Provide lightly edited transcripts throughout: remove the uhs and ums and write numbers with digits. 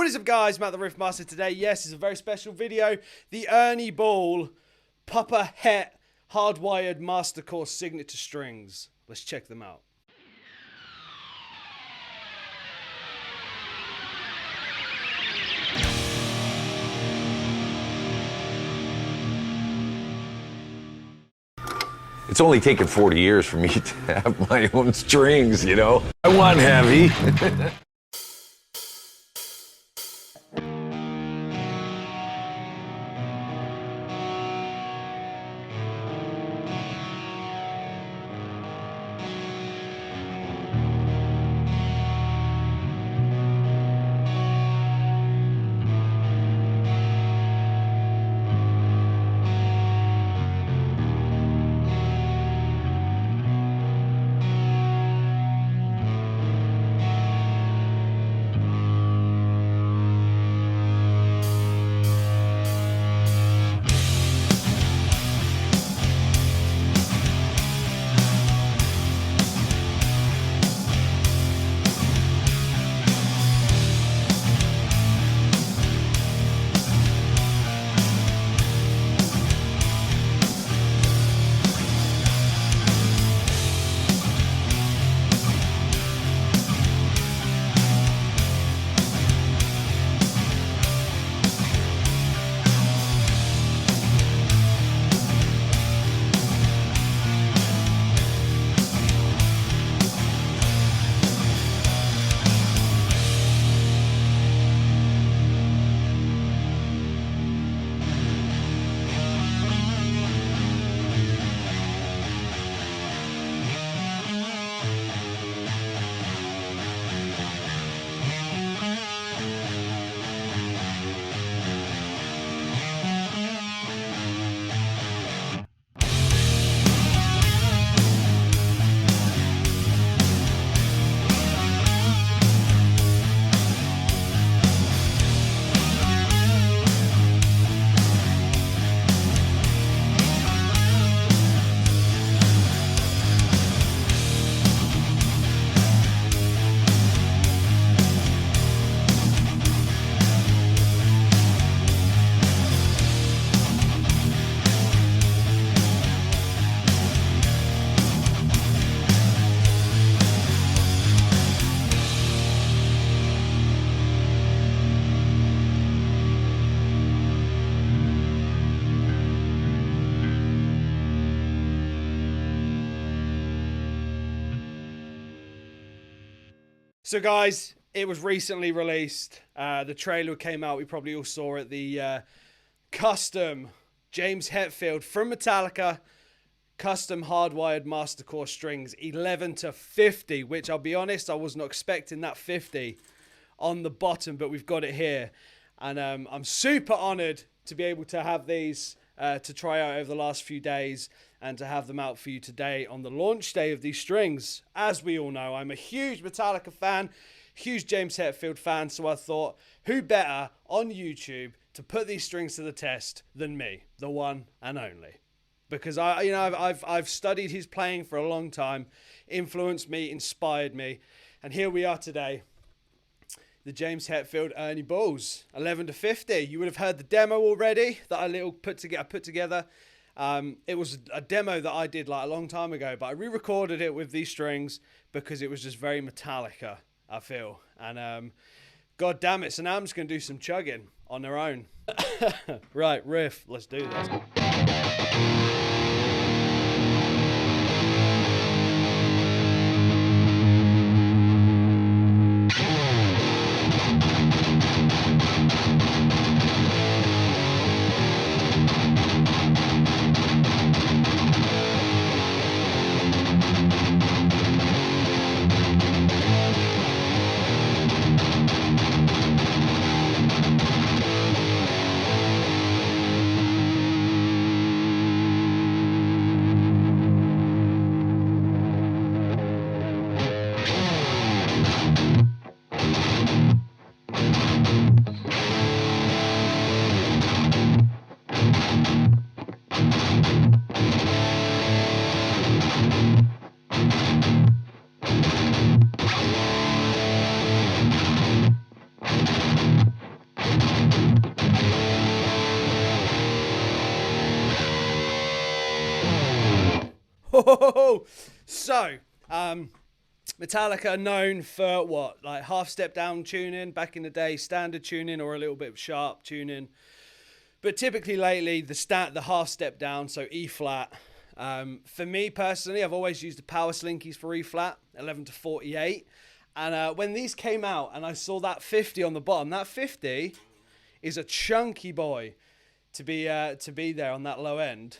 What is up, guys? Matt the Riff Master today. Yes, it's a very special video. The Ernie Ball Papa Het Hardwired Master Course Signature Strings. Let's check them out. It's only taken 40 years for me to have my own strings, you know? I want heavy. So guys, it was recently released. The trailer came out. We probably all saw it. The custom James Hetfield from Metallica custom hardwired master core strings 11 to 50, which I'll be honest, I was not expecting that 50 on the bottom, but we've got it here. And I'm super honored to be able to have these to try out over the last few days and to have them out for you today on the launch day of these strings. As we all know, I'm a huge Metallica fan, huge James Hetfield fan, so I thought, who better on YouTube to put these strings to the test than me, the one and only? Because I've studied his playing for a long time, influenced me, inspired me, and here we are today. The James Hetfield Ernie Balls, 11 to 50. You would have heard the demo already that I put together. It was a demo that I did like a long time ago, but I re-recorded it with these strings because it was just very Metallica, I feel. And god damn it, so now I'm just going to do some chugging on their own. Right, riff, let's do this. So, Metallica are known for what? Like half step down tuning, back in the day, standard tuning or a little bit of sharp tuning. But typically lately, the half step down, so E flat. For me personally, I've always used the power slinkies for E flat, 11 to 48. And when these came out and I saw that 50 on the bottom, that 50 is a chunky boy to be there on that low end,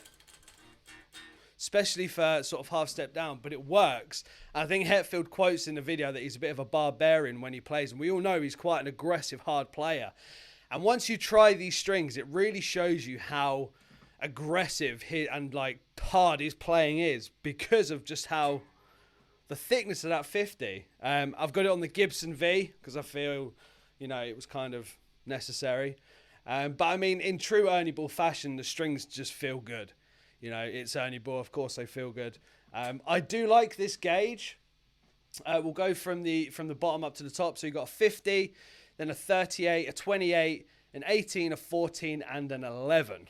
especially for sort of half step down, but it works. I think Hetfield quotes in the video that he's a bit of a barbarian when he plays, and we all know he's quite an aggressive, hard player. And once you try these strings, it really shows you how aggressive and like hard his playing is because of just how the thickness of that 50. I've got it on the Gibson V because I feel, it was kind of necessary. But I mean, in true Ernie ball fashion, the strings just feel good. It's Ernie ball, of course they feel good. I do like this gauge. We'll go from the bottom up to the top. So you've got a 50, then a 38, a 28, an 18, a 14, and an 11.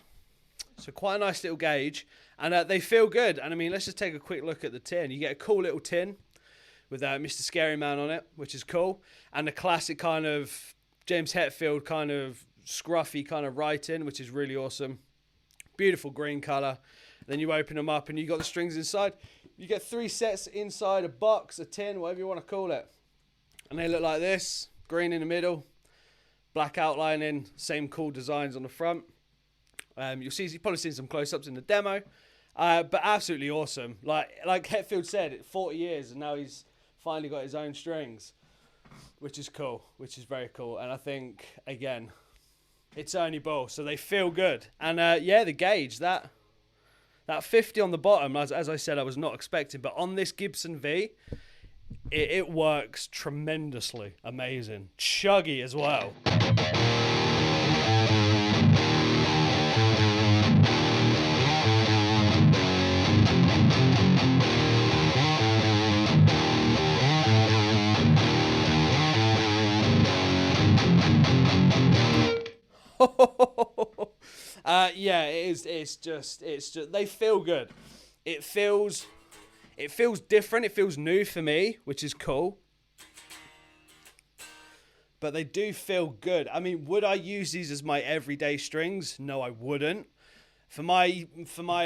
So quite a nice little gauge. And they feel good. And I mean, let's just take a quick look at the tin. You get a cool little tin with Mr. Scary Man on it, which is cool. And the classic kind of James Hetfield kind of scruffy kind of writing, which is really awesome. Beautiful green colour. Then you open them up and you got the strings inside. You get 3 sets inside a box, a tin, whatever you want to call it. And they look like this. Green in the middle. Black outlining. Same cool designs on the front. You've probably seen some close-ups in the demo. But absolutely awesome. Like Hetfield said, 40 years and now he's finally got his own strings. Which is cool. Which is very cool. And I think, again, it's Ernie ball, so they feel good. And the gauge, that 50 on the bottom, as I said, I was not expecting. But on this Gibson V, it works tremendously. Amazing. Chuggy as well. It is. It's just. They feel good. It feels different. It feels new for me, which is cool. But they do feel good. I mean, would I use these as my everyday strings? No, I wouldn't. For my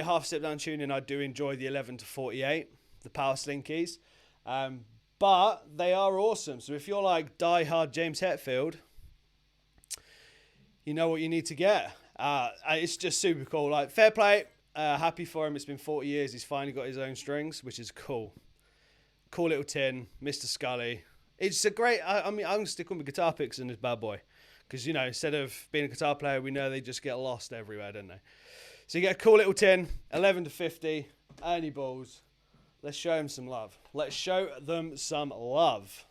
half step down tuning, I do enjoy the 11 to 48, the power slinkies. But they are awesome. So if you're like diehard James Hetfield, you know what you need to get. It's just super cool. Like, fair play. Happy for him. It's been 40 years. He's finally got his own strings, which is cool. Cool little tin. Mr. Scully. It's a great... I mean, I'm going to stick on the guitar picks in this bad boy. Because, instead of being a guitar player, we know they just get lost everywhere, don't they? So you get a cool little tin. 11 to 50. Ernie balls. Let's show him some love. Let's show them some love.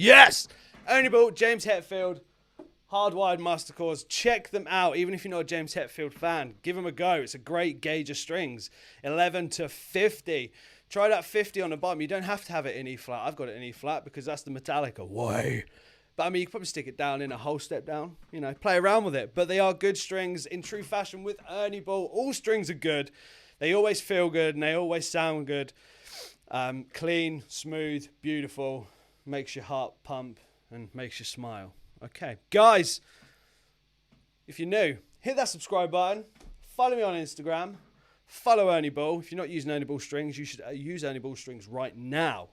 Yes! Ernie ball, James Hetfield, Hardwired master cores. Check them out. Even if you're not a James Hetfield fan, give them a go. It's a great gauge of strings. 11 to 50. Try that 50 on the bottom. You don't have to have it in E flat. I've got it in E flat because that's the Metallica way. But I mean, you could probably stick it down in a whole step down. Play around with it. But they are good strings in true fashion with Ernie ball. All strings are good. They always feel good and they always sound good. Clean, smooth, beautiful. Makes your heart pump and makes you smile. Okay, guys, if you're new, hit that subscribe button. Follow me on Instagram. follow Ernie Ball. If you're not using Ernie Ball strings, you should use Ernie Ball strings right now.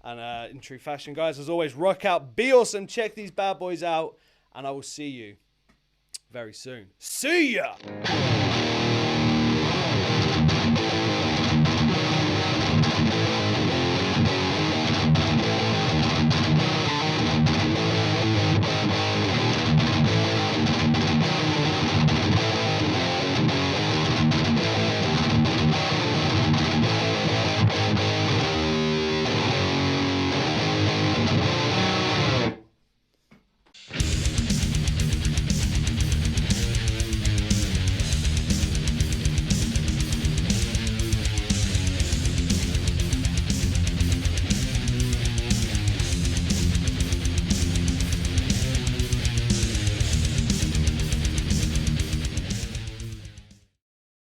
And in true fashion, guys, as always, rock out, be awesome, check these bad boys out, and I will see you very soon. See ya!